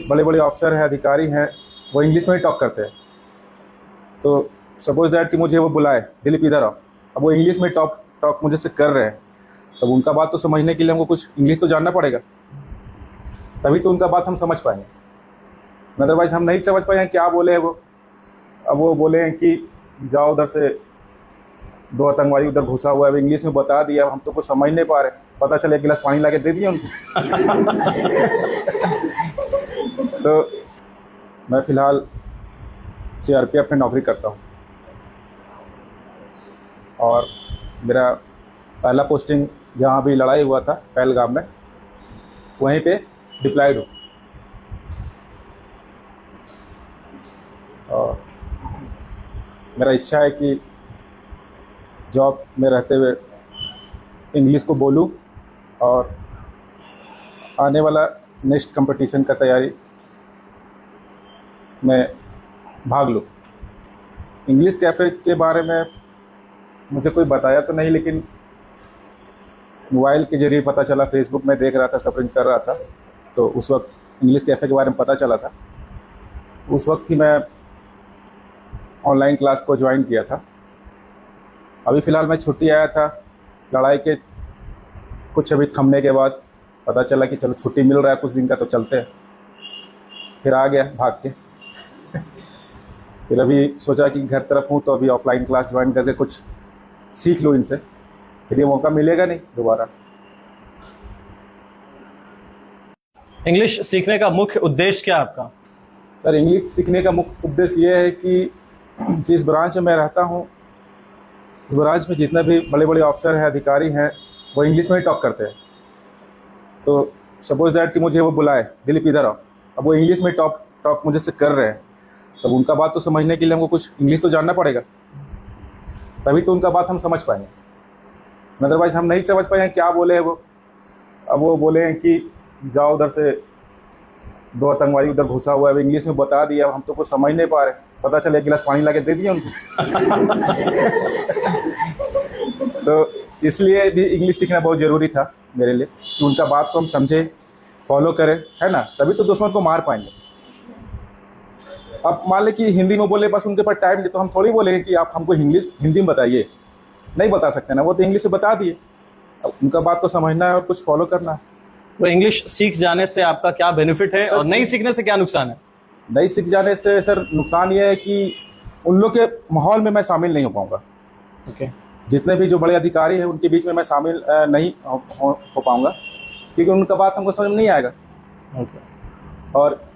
बड़े बड़े ऑफिसर हैं, अधिकारी हैं, वो इंग्लिश में ही टॉक करते हैं। तो सपोज दैट कि मुझे वो बुलाए, दिलीप इधर आओ, अब वो इंग्लिश में टॉक टॉक मुझे से कर रहे हैं, तब उनका बात तो समझने के लिए हमको कुछ इंग्लिश तो जानना पड़ेगा, तभी तो उनका बात हम समझ पाएंगे। अदरवाइज हम नहीं समझ पाएंगे क्या बोले हैं वो। अब वो बोले हैं कि जाओ उधर से, 2 आतंकवादी उधर घुसा हुआ है, इंग्लिश में बता दिया, हम तो कुछ समझ नहीं पा रहे। पता चले 1 गिलास पानी ला के दे दिया उनको। तो मैं फ़िलहाल सीआरपीएफ में नौकरी करता हूँ और मेरा पहला पोस्टिंग जहाँ भी लड़ाई हुआ था पहलगाम में, वहीं पे डिप्लॉयड हूँ। और मेरा इच्छा है कि जॉब में रहते हुए इंग्लिश को बोलूं और आने वाला नेक्स्ट कंपटीशन का तैयारी में भाग लूं। इंग्लिश कैफ़े के बारे में मुझे कोई बताया तो नहीं, लेकिन मोबाइल के ज़रिए पता चला, फेसबुक में देख रहा था, सफरिंग कर रहा था, तो उस वक्त इंग्लिश कैफ़े के बारे में पता चला था। उस वक्त ही मैं ऑनलाइन क्लास को ज्वाइन किया था। अभी फ़िलहाल मैं छुट्टी आया था, लड़ाई के कुछ अभी थमने के बाद पता चला कि चलो छुट्टी मिल रहा है कुछ दिन का, तो चलते हैं। फिर आ गया भाग के। फिर अभी सोचा कि घर तरफ हूँ तो अभी ऑफलाइन क्लास ज्वाइन करके कुछ सीख लूँ इनसे, फिर ये मौका मिलेगा नहीं दोबारा। इंग्लिश सीखने का मुख्य उद्देश्य क्या है आपका? सर, इंग्लिश सीखने का मुख्य उद्देश्य ये है कि जिस ब्रांच में मैं रहता हूँ, ब्रांच में जितने भी बड़े बड़े ऑफिसर हैं, अधिकारी हैं, वो इंग्लिश में ही टॉक करते हैं। तो सपोज दैट कि मुझे वो बुलाए, दिलीप इधर आओ, अब वो इंग्लिश में टॉक मुझे से कर रहे हैं, तब उनका बात तो समझने के लिए हमको कुछ इंग्लिश तो जानना पड़ेगा, तभी तो उनका बात हम समझ पाएंगे। अदरवाइज हम नहीं समझ पाएंगे क्या बोले हैं वो। अब वो बोले हैं कि जाओ उधर से, 2 आतंकवादी उधर घुसा हुआ है, इंग्लिश में बता दिया, हम तो कुछ समझ नहीं पा रहे। पता चले 1 गिलास पानी ला के दे दिया उनको। तो इसलिए भी इंग्लिश सीखना बहुत ज़रूरी था मेरे लिए, कि उनका बात को हम समझें, फॉलो करें, है ना, तभी तो दुश्मन को मार पाएंगे। अब मान लें कि हिंदी में बोले, बस उनके पास टाइम नहीं, तो हम थोड़ी बोलेंगे कि आप हमको हिंदी में बताइए, नहीं बता सकते ना, वो तो इंग्लिश में बता दिए। अब उनका बात को समझना है और कुछ फॉलो करना है। तो इंग्लिश सीख जाने से आपका क्या बेनिफिट है और नहीं सीखने से क्या नुकसान है? नहीं सीख जाने से सर नुकसान ये है कि उन लोग के माहौल में मैं शामिल नहीं हो पाऊँगा। ओके। जितने भी जो बड़े अधिकारी हैं उनके बीच में मैं शामिल नहीं हो पाऊँगा, क्योंकि उनका बात हमको समझ में नहीं आएगा। ओके। और